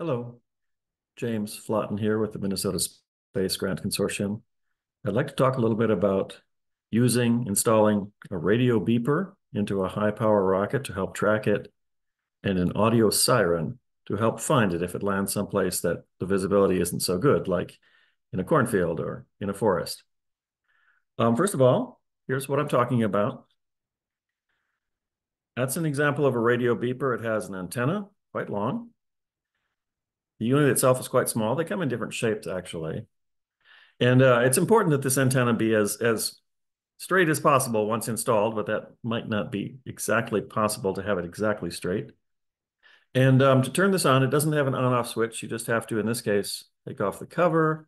Hello, James Flaten here with the Minnesota Space Grant Consortium. I'd like to talk a little bit about installing a radio beeper into a high power rocket to help track it and an audio siren to help find it if it lands someplace that the visibility isn't so good, like in a cornfield or in a forest. First of all, here's what I'm talking about. That's an example of a radio beeper. It has an antenna, quite long. The unit itself is quite small. They come in different shapes, actually. And it's important that this antenna be as straight as possible once installed, but that might not be exactly possible to have it exactly straight. And to turn this on, it doesn't have an on-off switch. You just have to, in this case, take off the cover,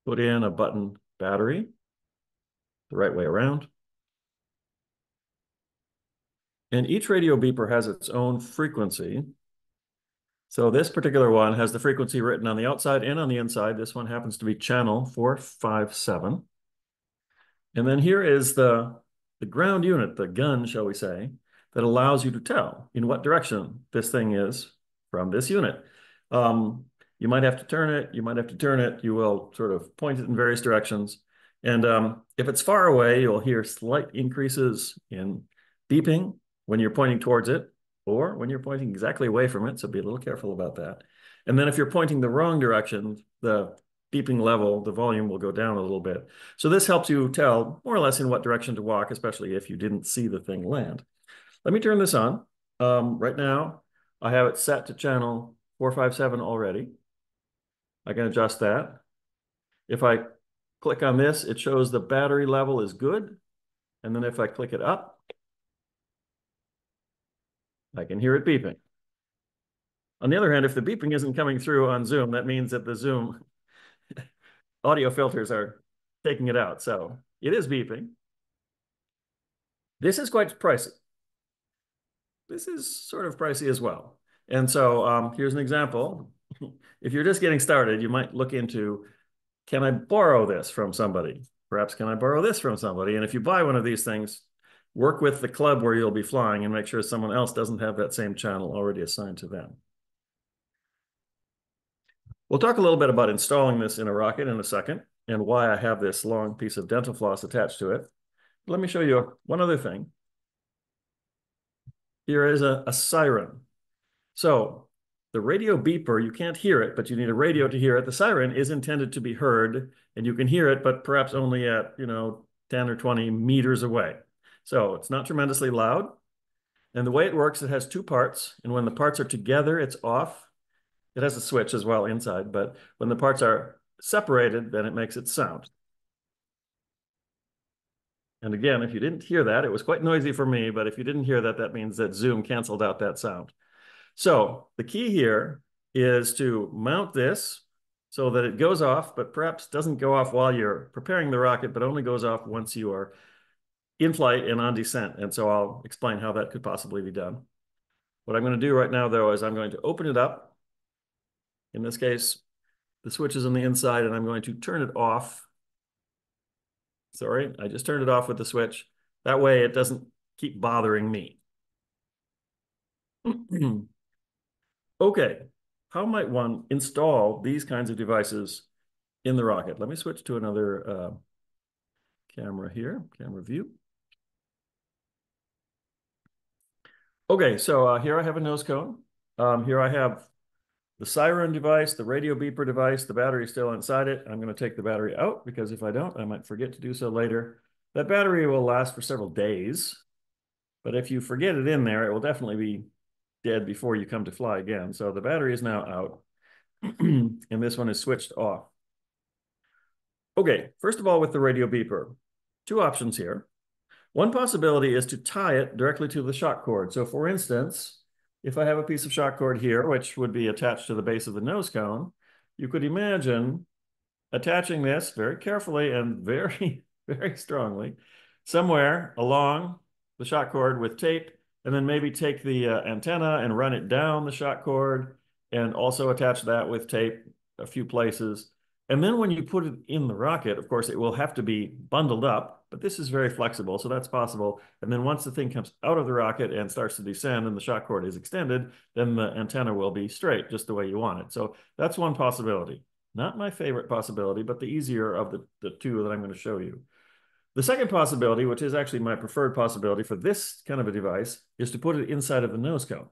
put in a button battery the right way around. And each radio beeper has its own frequency. So this particular one has the frequency written on the outside and on the inside. This one happens to be channel 457. And then here is the ground unit, the gun, shall we say, that allows you to tell in what direction this thing is from this unit. You might have to turn it, you might have to turn it, you will sort of point it in various directions. And if it's far away, you'll hear slight increases in beeping when you're pointing towards it or when you're pointing exactly away from it, so be a little careful about that. And then if you're pointing the wrong direction, the beeping level, the volume will go down a little bit. So this helps you tell more or less in what direction to walk, especially if you didn't see the thing land. Let me turn this on. Right now, I have it set to channel 457 already. I can adjust that. If I click on this, it shows the battery level is good. And then if I click it up, I can hear it beeping. On the other hand, if the beeping isn't coming through on Zoom, that means that the Zoom audio filters are taking it out. So it is beeping. This is quite pricey. This is sort of pricey as well. And so here's an example. If you're just getting started, you might look into, can I borrow this from somebody? Perhaps can I borrow this from somebody? And if you buy one of these things, work with the club where you'll be flying and make sure someone else doesn't have that same channel already assigned to them. We'll talk a little bit about installing this in a rocket in a second and why I have this long piece of dental floss attached to it. Let me show you one other thing. Here is a siren. So the radio beeper, you can't hear it, but you need a radio to hear it. The siren is intended to be heard, and you can hear it, but perhaps only at, 10 or 20 meters away. So it's not tremendously loud. And the way it works, it has two parts. And when the parts are together, it's off. It has a switch as well inside, but when the parts are separated, then it makes its sound. And again, if you didn't hear that, it was quite noisy for me, but if you didn't hear that, that means that Zoom canceled out that sound. So the key here is to mount this so that it goes off, but perhaps doesn't go off while you're preparing the rocket, but only goes off once you are in flight and on descent. And so I'll explain how that could possibly be done. What I'm going to do right now, though, is I'm going to open it up. In this case, the switch is on the inside, and I'm going to turn it off. Sorry, I just turned it off with the switch. That way it doesn't keep bothering me. Okay, how might one install these kinds of devices in the rocket? Let me switch to another camera here, camera view. Okay, so here I have a nose cone. Here I have the siren device, the radio beeper device, the battery is still inside it. I'm going to take the battery out because if I don't, I might forget to do so later. That battery will last for several days, but if you forget it in there, it will definitely be dead before you come to fly again. So the battery is now out and this one is switched off. Okay, first of all, with the radio beeper, two options here. One possibility is to tie it directly to the shock cord. So for instance, if I have a piece of shock cord here, which would be attached to the base of the nose cone, you could imagine attaching this very carefully and very, very strongly somewhere along the shock cord with tape, and then maybe take the antenna and run it down the shock cord and also attach that with tape a few places. And then when you put it in the rocket, of course, it will have to be bundled up, but this is very flexible, so that's possible. And then once the thing comes out of the rocket and starts to descend and the shock cord is extended, then the antenna will be straight, just the way you want it. So that's one possibility. Not my favorite possibility, but the easier of the two that I'm going to show you. The second possibility, which is actually my preferred possibility for this kind of a device, is to put it inside of the nose cone.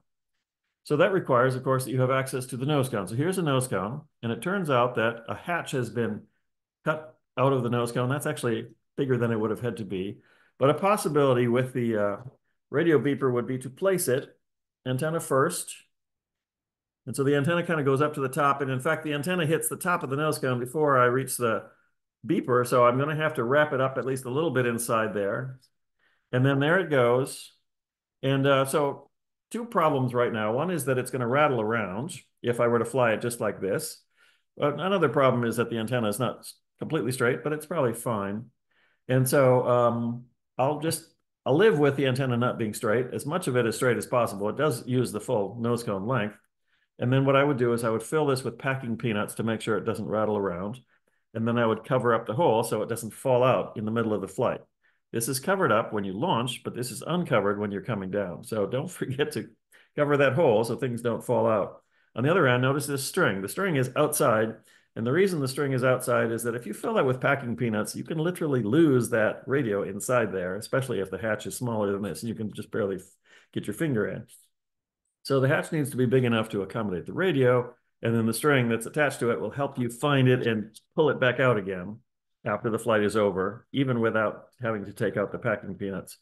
So that requires, of course, that you have access to the nose cone. So here's a nose cone, and it turns out that a hatch has been cut out of the nose cone. That's actually bigger than it would have had to be. But a possibility with the radio beeper would be to place it antenna first. And so the antenna kind of goes up to the top. And in fact, the antenna hits the top of the nose cone before I reach the beeper. So I'm going to have to wrap it up at least a little bit inside there. And then there it goes. And so two problems right now. One is that it's going to rattle around if I were to fly it just like this. Another problem is that the antenna is not completely straight, but it's probably fine. And so I'll live with the antenna not being straight, as much of it as straight as possible. It does use the full nose cone length. And then what I would do is I would fill this with packing peanuts to make sure it doesn't rattle around. And then I would cover up the hole so it doesn't fall out in the middle of the flight. This is covered up when you launch, but this is uncovered when you're coming down. So don't forget to cover that hole so things don't fall out. On the other hand, notice this string. The string is outside. And the reason the string is outside is that if you fill that with packing peanuts, you can literally lose that radio inside there, especially if the hatch is smaller than this and you can just barely get your finger in. So the hatch needs to be big enough to accommodate the radio, and then the string that's attached to it will help you find it and pull it back out again after the flight is over, even without having to take out the packing peanuts.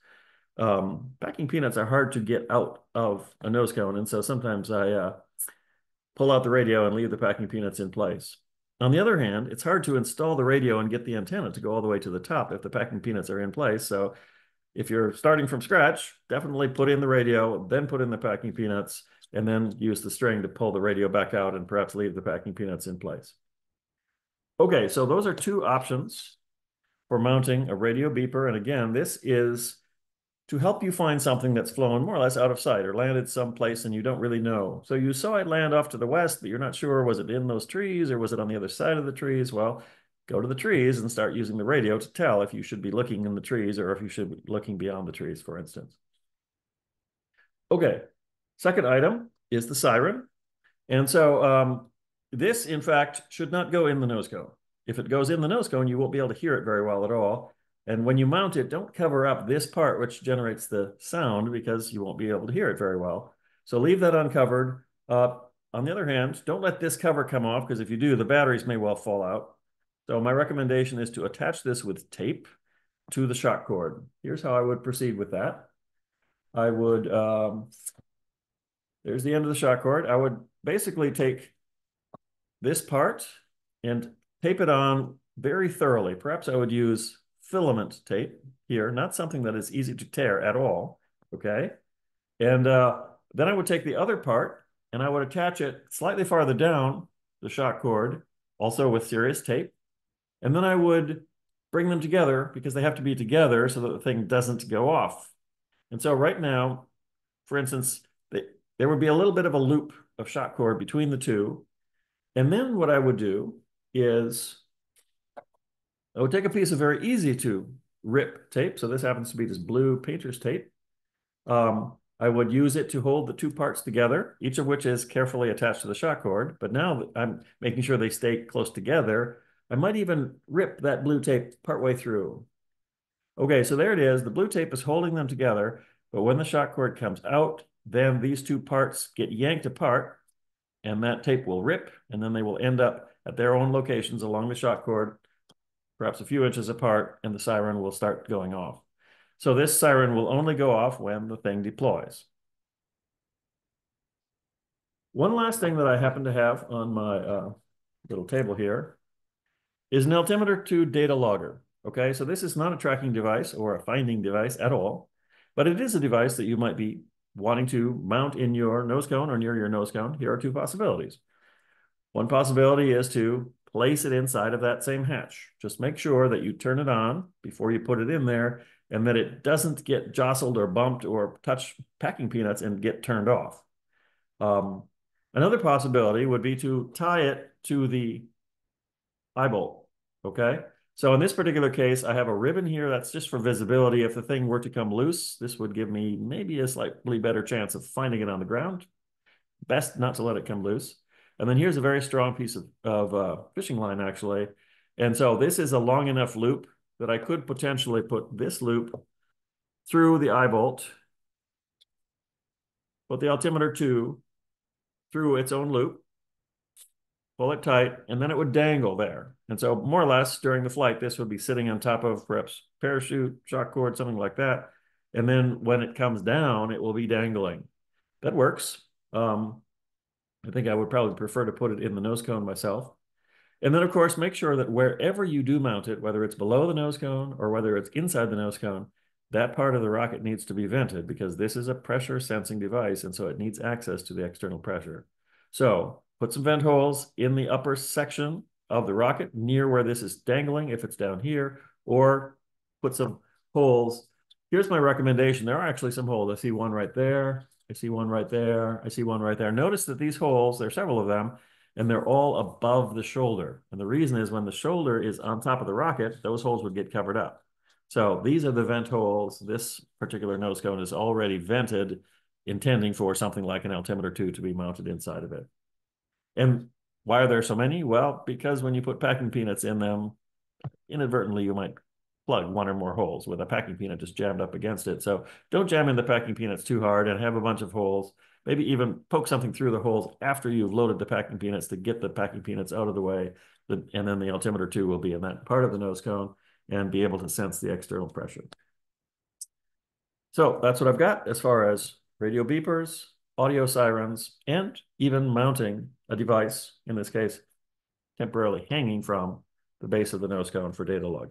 Packing peanuts are hard to get out of a nose cone, and so sometimes I pull out the radio and leave the packing peanuts in place. On the other hand, it's hard to install the radio and get the antenna to go all the way to the top if the packing peanuts are in place. So if you're starting from scratch, definitely put in the radio, then put in the packing peanuts, and then use the string to pull the radio back out and perhaps leave the packing peanuts in place. Okay, so those are two options for mounting a radio beeper. And again, this is to help you find something that's flown more or less out of sight or landed someplace and you don't really know. So you saw it land off to the west, but you're not sure, was it in those trees or was it on the other side of the trees? Well, go to the trees and start using the radio to tell if you should be looking in the trees or if you should be looking beyond the trees, for instance. Okay, second item is the siren. And so this, in fact, should not go in the nose cone. If it goes in the nose cone, you won't be able to hear it very well at all. And when you mount it, don't cover up this part, which generates the sound, because you won't be able to hear it very well. So leave that uncovered. On the other hand, don't let this cover come off, because if you do, the batteries may well fall out. So my recommendation is to attach this with tape to the shock cord. Here's how I would proceed with that. I would, there's the end of the shock cord. I would basically take this part and tape it on very thoroughly. Perhaps I would use filament tape here, not something that is easy to tear at all, okay? And then I would take the other part and I would attach it slightly farther down the shock cord, also with serious tape. And then I would bring them together because they have to be together so that the thing doesn't go off. And so right now, for instance, there would be a little bit of a loop of shock cord between the two. And then what I would do is I would take a piece of very easy to rip tape. So this happens to be this blue painter's tape. I would use it to hold the two parts together, each of which is carefully attached to the shock cord. But now that I'm making sure they stay close together, I might even rip that blue tape partway through. Okay, so there it is. The blue tape is holding them together. But when the shock cord comes out, then these two parts get yanked apart and that tape will rip, and then they will end up at their own locations along the shock cord, perhaps a few inches apart, and the siren will start going off. So this siren will only go off when the thing deploys. One last thing that I happen to have on my little table here is an altimeter to data logger. Okay, so this is not a tracking device or a finding device at all, but it is a device that you might be wanting to mount in your nose cone or near your nose cone. Here are two possibilities. One possibility is to place it inside of that same hatch. Just make sure that you turn it on before you put it in there and that it doesn't get jostled or bumped or touch packing peanuts and get turned off. Another possibility would be to tie it to the eye bolt. Okay. So in this particular case, I have a ribbon here that's just for visibility. If the thing were to come loose, this would give me maybe a slightly better chance of finding it on the ground. Best not to let it come loose. And then here's a very strong piece of fishing line, actually. And so this is a long enough loop that I could potentially put this loop through the eye bolt, put the altimeter 2 through its own loop, pull it tight, and then it would dangle there. And so more or less during the flight, this would be sitting on top of perhaps parachute, shock cord, something like that. And then when it comes down, it will be dangling. That works. I think I would probably prefer to put it in the nose cone myself. And then, of course, make sure that wherever you do mount it, whether it's below the nose cone or whether it's inside the nose cone, that part of the rocket needs to be vented because this is a pressure sensing device, and so it needs access to the external pressure. So put some vent holes in the upper section of the rocket near where this is dangling, if it's down here, or put some holes. Here's my recommendation. There are actually some holes. I see one right there. I see one right there. I see one right there. Notice that these holes, there are several of them, and they're all above the shoulder. And the reason is when the shoulder is on top of the rocket, those holes would get covered up. So these are the vent holes. This particular nose cone is already vented, intending for something like an altimeter 2 to be mounted inside of it. And why are there so many? Well, because when you put packing peanuts in them, inadvertently you might plug one or more holes with a packing peanut just jammed up against it. So don't jam in the packing peanuts too hard and have a bunch of holes. Maybe even poke something through the holes after you've loaded the packing peanuts to get the packing peanuts out of the way. And then the altimeter 2 will be in that part of the nose cone and be able to sense the external pressure. So that's what I've got as far as radio beepers, audio sirens, and even mounting a device, in this case, temporarily hanging from the base of the nose cone for data log.